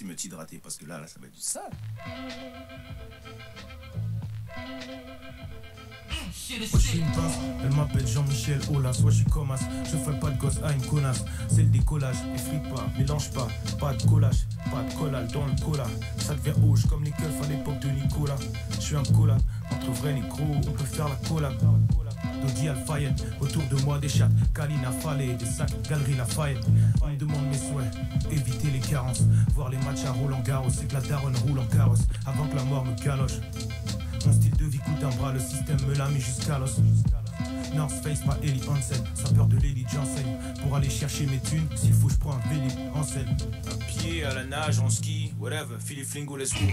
c'est mieux de t'hydrater parce que là, ça va être du sale. Moi je suis une pince, elle m'appelle Jean-Michel Aulas. Soit je suis comme as, je fais pas de gosse à une connasse. C'est le décollage, effrite pas, mélange pas de collage, pas de collage dans le cola. Ça devient rouge comme les keufs à l'époque de Nicolas. Je suis un collab, entre vrais négros, on peut faire la collab. Dodi Alfayette, autour de moi des chattes, Kalina Fallait, des sacs, Galerie Lafayette. On me demande mes souhaits, éviter les carences, voir les matchs à Roland Garros, c'est que la daronne roule en carrosse, avant que la mort me galoche. Mon style de vie coûte un bras, le système me l'a mis jusqu'à l'os. North Face, pas Ellie Hansen, ça peur de l'élite, j'enseigne. Pour aller chercher mes thunes, s'il faut je prends un Vélib, enseigne. À pied, à la nage, en ski, whatever, Philippe Flingo, let's go.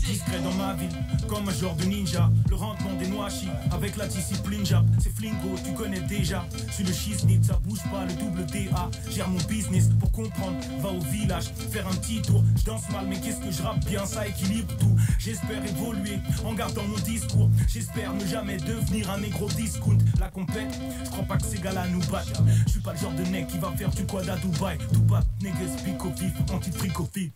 Discret dans ma ville, comme un genre de ninja. Le rendement des noachis, avec la discipline jap. C'est Flingo, tu connais déjà. Sur le shiznit, ça bouge pas, le double DA. Gère mon business pour comprendre, va au village, faire un petit tour. Je danse mal, mais qu'est-ce que je rappe bien, ça équilibre tout. J'espère évoluer en gardant mon discours. J'espère ne jamais devenir un négro discount. La compète, je crois pas que ces gars-là nous battent. Je suis pas le genre de nec qui va faire du quad à Dubaï. Tout pas, niggas pique au vif, anti-fricophile.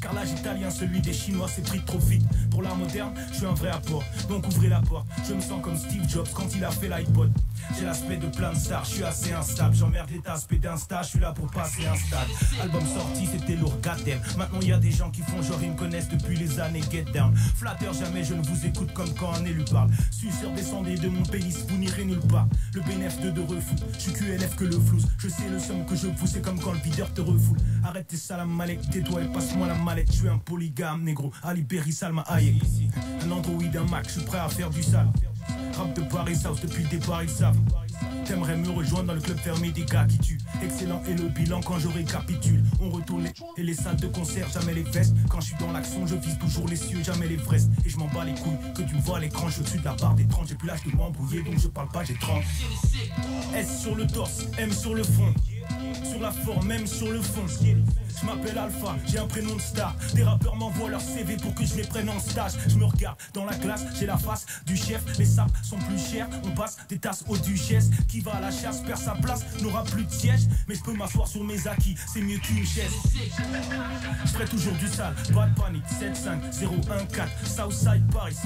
Car l'âge italien, celui des Chinois, c'est pris trop vite. Pour l'art moderne, je suis un vrai apport. Donc ouvrez la porte, je me sens comme Steve Jobs quand il a fait l'iPod. J'ai l'aspect de plein de stars, je suis assez instable. J'emmerde les aspects d'insta, je suis là pour passer un stade. Album sorti, c'était lourd, goddamn. Maintenant y a des gens qui font genre ils me connaissent depuis les années, get down. Flatteur, jamais je ne vous écoute comme quand un élu parle. Suceur, descendez de mon pénis, vous n'irez nulle part. Le bénéf de refou, je suis QLF que le flouze. Je sais le somme que je vous, c'est comme quand le videur te refoule. Arrête tes salam malek, tais-toi et passe-moi la mallette. Je suis un polygame, négro, Ali Berry, Salma Hayek. Un Android, un Mac, je suis prêt à faire du sale. Rap de Paris South, depuis le départ ils savent. T'aimerais me rejoindre dans le club fermé des gars qui tuent. Excellent est le bilan quand je récapitule. On retourne les salles de concert, jamais les vestes. Quand je suis dans l'action, je vise toujours les cieux, jamais les fresques. Et je m'en bats les couilles, que tu me vois à l'écran. Je suis de la barre des 30, j'ai plus l'âge de m'embrouiller, donc je parle pas, j'ai 30. S sur le torse, M sur le front. Sur la forme, même sur le fond. Je m'appelle Alpha, j'ai un prénom de star. Des rappeurs m'envoient leur CV pour que je les prenne en stage. Je me regarde dans la glace, j'ai la face du chef. Les sapes sont plus chers, on passe des tasses aux duchesses. Qui va à la chasse perd sa place, n'aura plus de siège. Mais je peux m'asseoir sur mes acquis, c'est mieux qu'une chaise. Je ferai toujours du sale, pas de panique. 75014, Southside Paris.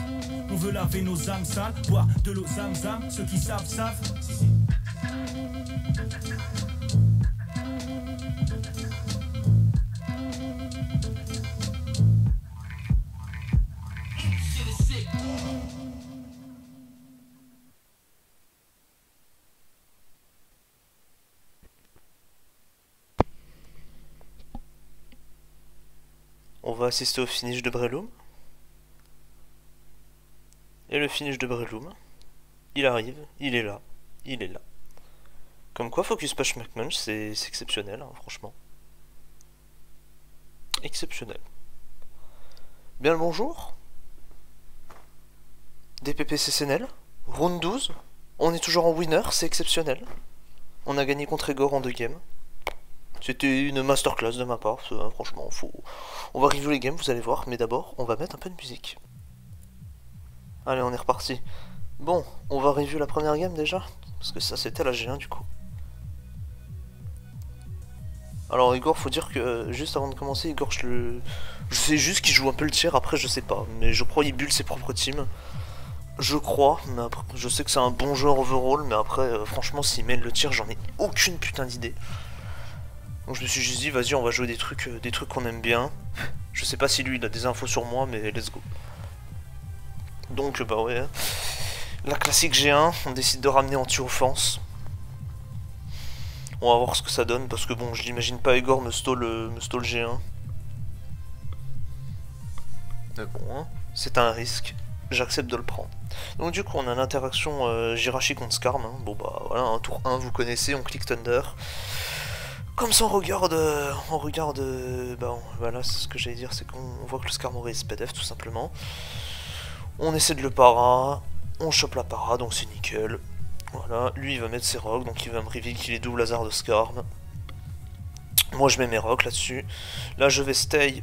On veut laver nos âmes sales, boire de l'eau zam-zam. Ceux qui savent, savent. On va assister au finish de Breloom. Et le finish de Breloom, il arrive, il est là, il est là. Comme quoi, Focus Push McMunch, c'est exceptionnel, hein, franchement. Exceptionnel. Bien le bonjour. DPPCCNL, round 12. On est toujours en winner, c'est exceptionnel. On a gagné contre Egor en 2 games. C'était une masterclass de ma part, franchement, on va review les games, vous allez voir, mais d'abord, on va mettre un peu de musique. Allez, on est reparti. Bon, on va review la première game déjà, parce que ça c'était la G1 du coup. Alors Igor, faut dire que juste avant de commencer, Igor, je sais juste qu'il joue un peu le tiers, après je sais pas, mais je crois qu'il bulle ses propres teams. Je crois, mais après, je sais que c'est un bon joueur overall, mais après, franchement, s'il mène le tir, j'en ai aucune putain d'idée. Donc je me suis juste dit, vas-y, on va jouer des trucs qu'on aime bien. Je sais pas si lui, il a des infos sur moi, mais let's go. Donc, bah ouais, la classique G1, on décide de ramener anti-offense. On va voir ce que ça donne, parce que bon, je l'imagine pas Igor me stall G1. Mais bon, hein, c'est un risque, j'accepte de le prendre. Donc du coup, on a l'interaction Jirachi contre Skarm. Hein. Bon bah voilà, un tour 1, vous connaissez, on clique Thunder. Comme ça, on regarde, bah voilà, c'est ce que j'allais dire, c'est qu'on voit que le Skarm aurait SPDF tout simplement. On essaie de le para, on chope la para, donc c'est nickel. Voilà, lui il va mettre ses rocs, donc il va me reveal qu'il est double hasard de Skarm. Moi je mets mes rocs là-dessus. Là je vais stay,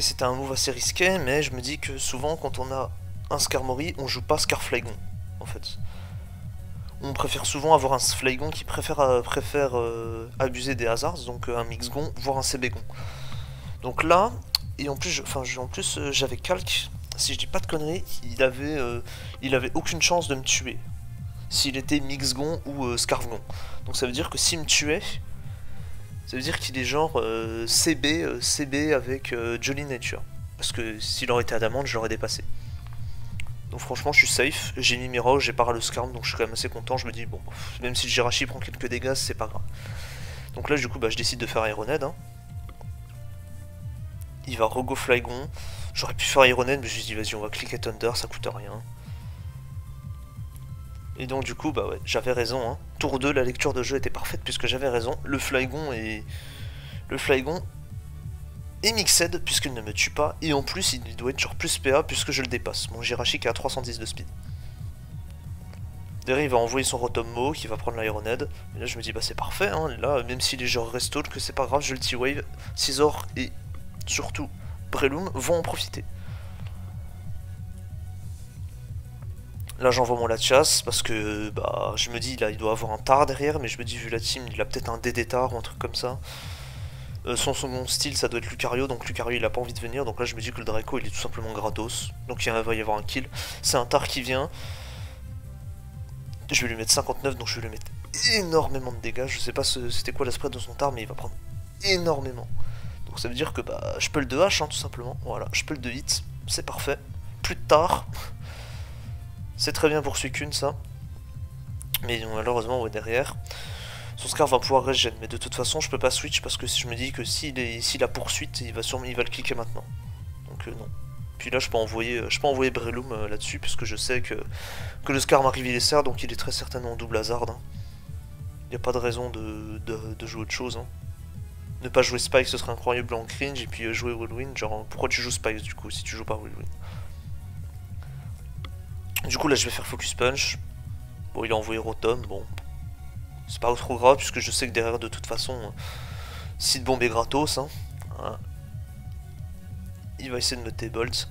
c'était un move assez risqué, mais je me dis que souvent quand on a un Skarmory, on joue pas Skarflygon, en fait. On préfère souvent avoir un Flygon qui préfère abuser des hazards, donc un Mixgon, voire un CBgon. Donc là, Et en plus, j'avais Calque, si je dis pas de conneries, il avait aucune chance de me tuer. S'il était Mixgon ou Scarfgon. Donc ça veut dire que s'il me tuait, ça veut dire qu'il est genre CB avec Jolly Nature. Parce que s'il aurait été Adamant, je l'aurais dépassé. Donc franchement, je suis safe. J'ai mis Mirage, j'ai pas le Scarm, donc je suis quand même assez content. Je me dis, bon, même si le Jirachi prend quelques dégâts, c'est pas grave. Donc là, du coup, bah, je décide de faire Ironhead. Hein. Il va rego Flygon. J'aurais pu faire Ironhead, mais je me suis dit, vas-y, on va cliquer Thunder, ça coûte rien. Et donc, du coup, bah ouais, j'avais raison. Hein. Tour 2, la lecture de jeu était parfaite, puisque j'avais raison. Le Flygon est mixed, puisqu'il ne me tue pas. Et en plus, il doit être sur plus PA, puisque je le dépasse. Mon Jirachi qui a 310 de speed. Derrière, il va envoyer son Rotom-Mo, qui va prendre l'Ironhead. Et là, je me dis, bah c'est parfait. Hein. Là, même si les joueurs restall, que c'est pas grave, je le T-Wave. Scizor et surtout Breloom vont en profiter. Là j'envoie mon Latias parce que bah je me dis là il doit avoir un Tar derrière, mais je me dis vu la team il a peut-être un DD Tar ou un truc comme ça. Son second style ça doit être Lucario, donc Lucario il a pas envie de venir, donc là je me dis que le Draco il est tout simplement gratos, donc il va y avoir un kill. C'est un Tar qui vient, je vais lui mettre 59, donc je vais lui mettre énormément de dégâts, je sais pas c'était quoi la spread de son Tar, mais il va prendre énormément. Donc ça veut dire que bah je peux le 2H hein, tout simplement, voilà, je peux le 2-hit, c'est parfait, plus de Tar. C'est très bien pour Suicune ça. Mais malheureusement ouais, derrière. Son Scar va pouvoir régène. Mais de toute façon je peux pas switch parce que je me dis que s'il a poursuite il va le cliquer maintenant. Donc non. Puis là je peux envoyer Breloom là-dessus. Puisque je sais que le Scar m'arrive il est serre. Donc il est très certainement en double hasard. Hein. Il n'y a pas de raison de jouer autre chose. Hein. Ne pas jouer Spike ce serait incroyable en cringe. Et puis jouer Whirlwind. Genre pourquoi tu joues Spike du coup si tu joues pas Whirlwind. Du coup là je vais faire Focus Punch. Bon il a envoyé Rotom, bon. C'est pas trop grave puisque je sais que derrière de toute façon Seed Bomb est gratos hein. Voilà. Il va essayer de me T-Bolt.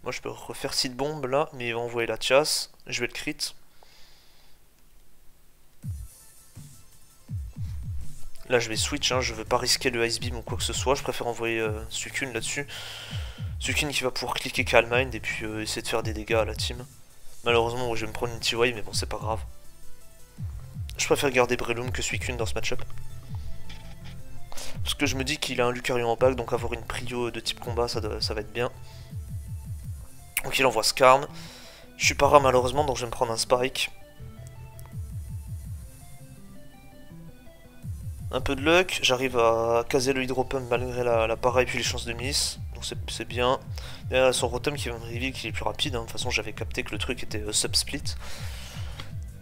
Moi je peux refaire Seed Bomb là, mais il va envoyer la chasse. Je vais le crit. Là je vais switch, hein. Je veux pas risquer le Ice Beam ou quoi que ce soit. Je préfère envoyer Suicune là-dessus. Suicune qui va pouvoir cliquer Calm Mind et puis essayer de faire des dégâts à la team. Malheureusement, je vais me prendre une T-Wave, mais bon, c'est pas grave. Je préfère garder Breloom que Suicune dans ce match-up. Parce que je me dis qu'il a un Lucario en back, donc avoir une prio de type combat, ça va être bien. Donc il envoie Skarn. Je suis pas rare malheureusement, donc je vais me prendre un Spike. Un peu de luck, j'arrive à caser le Hydro Pump malgré la para et puis les chances de miss. Donc c'est bien. Derrière son Rotom qui va me reveal qu'il est plus rapide. Hein. De toute façon j'avais capté que le truc était sub-split.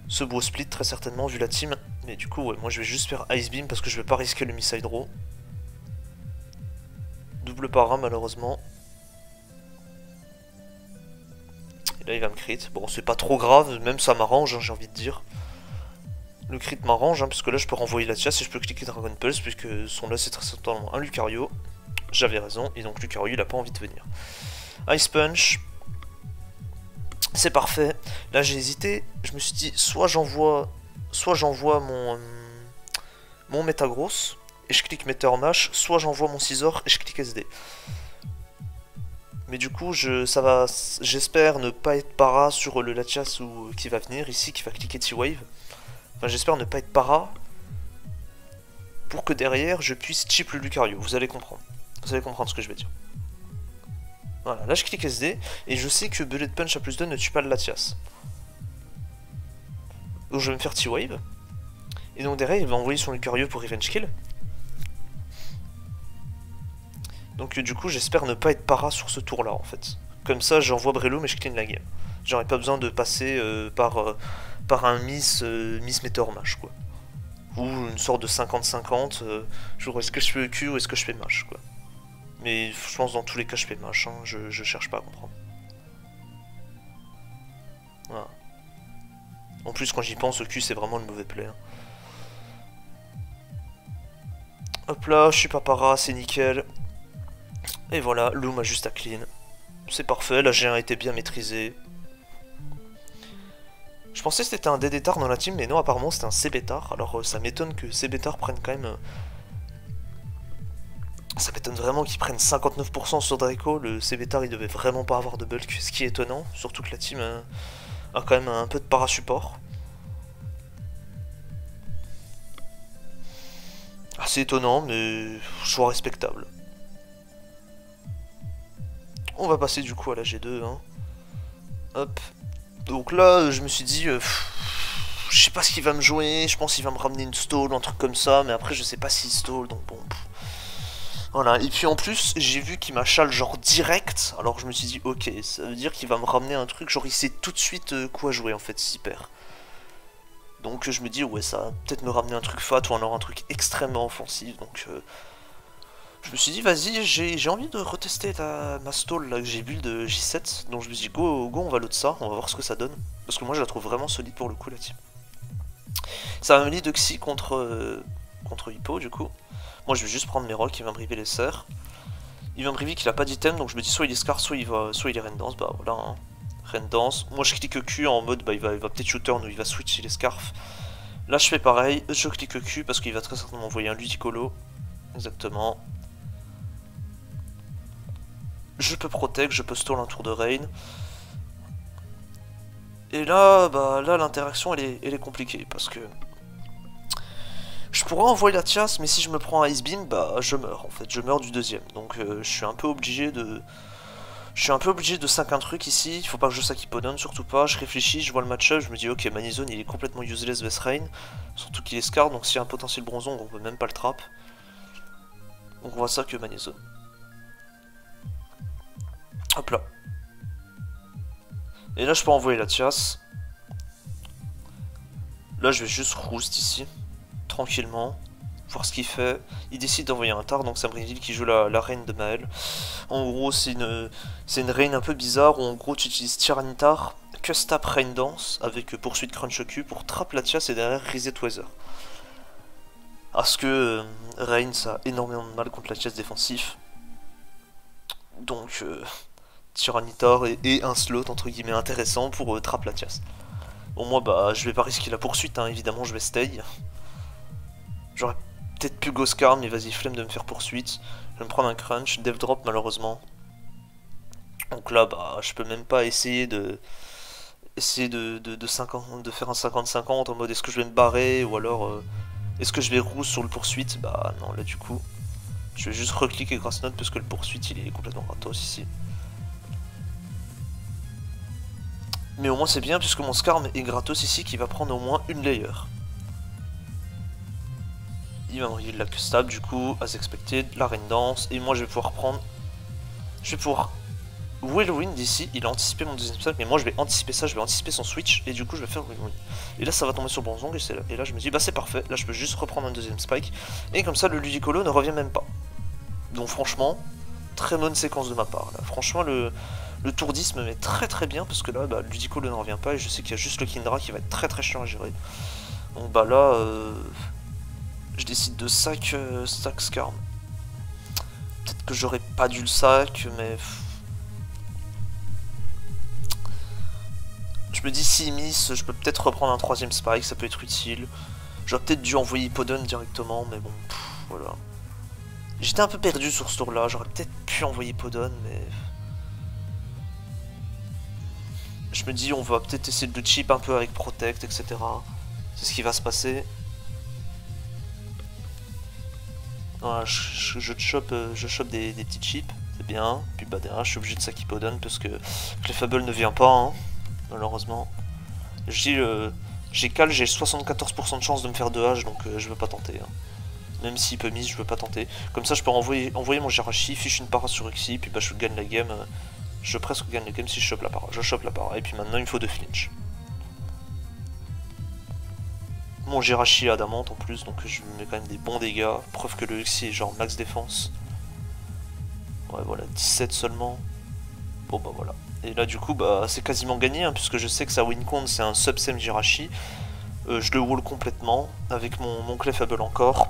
Ce beau split très certainement vu la team. Mais du coup ouais, moi je vais juste faire Ice Beam parce que je vais pas risquer le Miss Hydro. Double para malheureusement. Et là il va me crit. Bon c'est pas trop grave, même ça m'arrange hein, j'ai envie de dire. Le crit m'arrange, hein, parce que là je peux renvoyer la chasse et je peux cliquer Dragon Pulse, puisque son là c'est très certainement un Lucario. J'avais raison, et donc Lucario il a pas envie de venir. Ice Punch. C'est parfait. Là j'ai hésité, je me suis dit soit j'envoie mon Metagross et je clique Meteor Mash, soit j'envoie mon Scizor et je clique SD. Mais du coup j'espère ne pas être para sur le Latias qui va venir ici, qui va cliquer T-Wave. Enfin, j'espère ne pas être para pour que derrière je puisse chip le Lucario. Vous allez comprendre. Vous allez comprendre ce que je vais dire. Voilà, là je clique SD et je sais que Bullet Punch à plus 2 ne tue pas le Latias. Donc je vais me faire T-Wave. Et donc derrière il va envoyer son Lucario pour Revenge Kill. Donc du coup j'espère ne pas être para sur ce tour là en fait. Comme ça j'envoie Breloom et je clean la game. J'aurais pas besoin de passer par un Miss Meteor Mash quoi. Ou une sorte de 50-50, genre est-ce que je fais EQ ou est-ce que je fais Mash quoi. Mais je pense dans tous les cas je fais Mash, hein, je cherche pas à comprendre. Voilà. En plus quand j'y pense, EQ c'est vraiment le mauvais play. Hein. Hop là, je suis pas para, c'est nickel. Et voilà, Loom a juste à clean. C'est parfait, la G1 était bien maîtrisée. Je pensais que c'était un DD Tar dans la team, mais non, apparemment c'était un CB Tar. Alors ça m'étonne que CB Tar prenne quand même Ça m'étonne vraiment qu'ils prennent 59% sur Draco. Le Cébétar, il devait vraiment pas avoir de bulk, ce qui est étonnant. Surtout que la team a quand même un peu de parasupport. Assez étonnant, mais choix respectable. On va passer du coup à la G2. Hein. Hop. Donc là, je me suis dit... je sais pas ce qu'il va me jouer. Je pense qu'il va me ramener une stall, un truc comme ça. Mais après, je sais pas s'il stall, donc bon... Voilà, et puis en plus, j'ai vu qu'il m'a chal genre direct, alors je me suis dit, ok, ça veut dire qu'il va me ramener un truc, genre il sait tout de suite quoi jouer en fait, s'il perd. Donc je me dis, ouais, ça va peut-être me ramener un truc fat ou alors un truc extrêmement offensif, donc je me suis dit, vas-y, j'ai envie de retester ma stall là que j'ai build de J7, donc je me suis dit, go, on va load ça, on va voir ce que ça donne, parce que moi je la trouve vraiment solide pour le coup la team. Ça va me lead Xy contre Hippo du coup. Moi je vais juste prendre mes rocks, il va me river les serres. Il va me river qu'il a pas d'item, donc je me dis soit il est Scar, soit il est Rain Dance, bah voilà, hein. Rain Dance. Moi je clique Q en mode, bah il va peut-être shooter, ou il va switch il est Scarf. Là je fais pareil, je clique Q parce qu'il va très certainement envoyer un Ludicolo. Exactement. Je peux protect, je peux stall un tour de Rain. Et là, bah là l'interaction elle est compliquée parce que... Je pourrais envoyer la Tias, mais si je me prends un Ice Beam, bah je meurs en fait, je meurs du deuxième. Donc je suis un peu obligé de... sac un truc ici, il faut pas que je sac Hippodon, surtout pas. Je réfléchis, je vois le match-up, je me dis ok, Manizone il est complètement useless vs Rain. Surtout qu'il est Scar, donc s'il y a un potentiel bronzong, on peut même pas le trap. Donc on voit ça que Manizone. Hop là. Et là je peux envoyer la Tias. Là je vais juste roost ici. Tranquillement, voir ce qu'il fait. Il décide d'envoyer un Tar, donc ça me révèle qu'il joue la reine de Maël. En gros, c'est une reine un peu bizarre où en gros tu utilises Tyranitar, Custap Rain Dance avec poursuite Crunch Q pour trap la Tias et derrière Reset Weather. Parce que Rain ça a énormément de mal contre la Tias défensif. Donc Tyranitar est un slot entre guillemets intéressant pour trap la Tias. Bon moi bah je vais pas risquer la poursuite, hein, évidemment je vais stay. J'aurais peut-être pu go Scar, mais vas-y, flemme de me faire poursuite. Je vais me prendre un crunch, dev drop malheureusement. Donc là, bah, je peux même pas essayer de faire un 50-50 en mode est-ce que je vais me barrer ou alors est-ce que je vais rousse sur le poursuite. Bah non, là du coup, je vais juste recliquer Grass Note parce que le poursuite il est complètement gratos ici. Mais au moins c'est bien puisque mon Scarm est gratos ici qui va prendre au moins une layer. Il va me reveal la Custap du coup, as expected, la Rain Dance, et moi je vais pouvoir prendre... Je vais pouvoir... Whirlwind ici, il a anticipé mon deuxième spike, mais moi je vais anticiper ça, je vais anticiper son switch, et du coup je vais faire Whirlwind. Et là ça va tomber sur Bronzong, et là je me dis bah c'est parfait, là je peux juste reprendre un deuxième spike, et comme ça le Ludicolo ne revient même pas. Donc franchement, très bonne séquence de ma part, là. Franchement le tour 10 me met très bien, parce que là bah, le Ludicolo ne revient pas, et je sais qu'il y a juste le Kindra qui va être très chiant à gérer. Donc bah là... je décide de sac Scarm. Peut-être que j'aurais pas dû le sac, mais... Je me dis s'il miss, je peux peut-être reprendre un troisième spike, ça peut être utile. J'aurais peut-être dû envoyer Hippodon directement, mais bon, voilà. J'étais un peu perdu sur ce tour-là, j'aurais peut-être pu envoyer Hippodon, mais... Je me dis on va peut-être essayer de le chip un peu avec Protect, etc. C'est ce qui va se passer. Voilà, je chope des petits chips, c'est bien. Puis bah derrière je suis obligé de sac Hippodon parce que Clefable ne vient pas, hein, malheureusement. J'ai cal, j'ai 74% de chance de me faire 2H, donc je veux pas tenter. Hein. Même s'il peut miss, je veux pas tenter. Comme ça je peux envoyer mon Jirachi, fiche une para sur Xy, puis bah je gagne la game. Je presque gagne la game si je chope la para. Je chope la para, et puis maintenant il me faut 2 flinch. Mon Jirachi à Adamant en plus, donc je mets quand même des bons dégâts. Preuve que le Xy est genre max défense. Ouais voilà, 17 seulement. Bon bah voilà. Et là du coup bah c'est quasiment gagné, hein, puisque je sais que sa win count c'est un sub-sem Jirachi. Je le roule complètement, avec mon Clefable encore.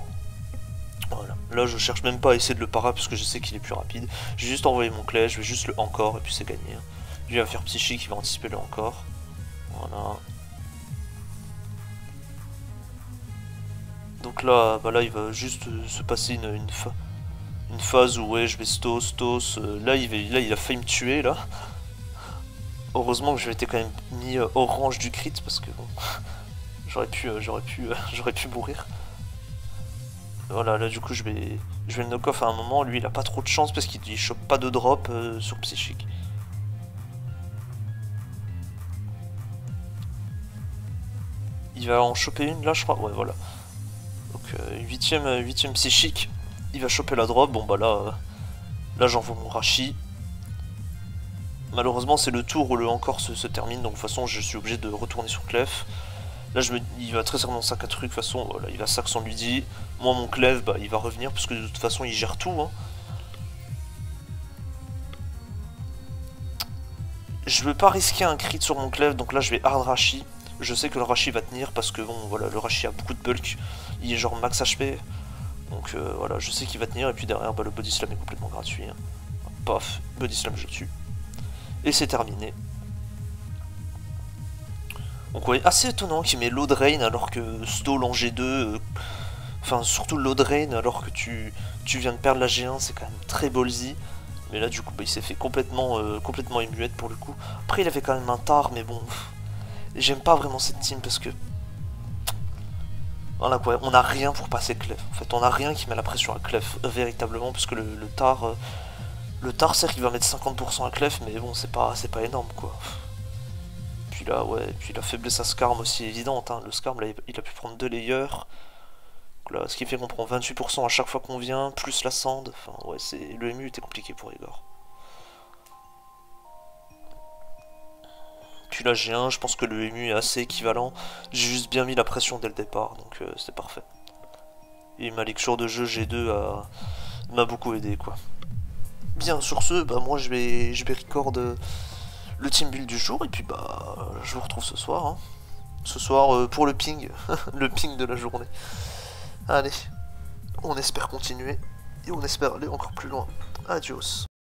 Voilà. Là je cherche même pas à essayer de le para, parce que je sais qu'il est plus rapide. J'ai juste envoyé mon Clef, je vais juste le encore, et puis c'est gagné. Hein. Lui va faire psychique, il va anticiper le encore. Voilà. Donc là, bah là il va juste se passer une une phase où ouais je vais stos, là il a failli me tuer là. Heureusement que je m'étais quand même mis orange du crit parce que bon, j'aurais pu mourir. Voilà, là du coup je vais le knock off à un moment. Lui il a pas trop de chance parce qu'il chope pas de drop sur psychique. Il va en choper une là je crois, ouais voilà. Donc 8ème psychique, il va choper la drop, bon bah là j'envoie mon Rashi. Malheureusement c'est le tour où le encore se termine, donc de toute façon je suis obligé de retourner sur Clef. Là il va très certainement sac à truc, de toute façon voilà, il va sac sans lui dit. Moi mon Clef bah il va revenir parce que de toute façon il gère tout hein. Je veux pas risquer un crit sur mon Clef, donc là je vais hard Rashi. Je sais que le Rashi va tenir parce que bon voilà, le Rashi a beaucoup de bulk, il est genre max HP. Donc voilà, je sais qu'il va tenir et puis derrière bah, le body slam est complètement gratuit hein. Paf, body slam je tue. Et c'est terminé. Donc ouais, assez étonnant qu'il met low drain alors que stall en G2, enfin surtout low drain alors que tu viens de perdre la G1, c'est quand même très ballsy. Mais là du coup bah, il s'est fait complètement émuette pour le coup. Après il avait quand même un tar mais bon, j'aime pas vraiment cette team parce que voilà quoi, on a rien pour passer Clef. En fait on a rien qui met la pression à Clef véritablement parce que le tar... Le tar, certes, il va mettre 50% à Clef, mais bon, c'est pas énorme, quoi. Puis là, ouais, puis la faiblesse à Skarm aussi évidente, hein. Le Skarm, là, il a pu prendre 2 layers. Donc là, ce qui fait qu'on prend 28% à chaque fois qu'on vient, plus la sand. Enfin, ouais, le MU était compliqué pour Igor. Puis là, G1, je pense que le MU est assez équivalent. J'ai juste bien mis la pression dès le départ, donc c'est parfait. Et ma lecture de jeu G2 m'a beaucoup aidé, quoi. Bien, sur ce, bah moi je vais record le team build du jour et puis bah je vous retrouve ce soir. Hein. Ce soir pour le ping, le ping de la journée. Allez, on espère continuer et on espère aller encore plus loin. Adios.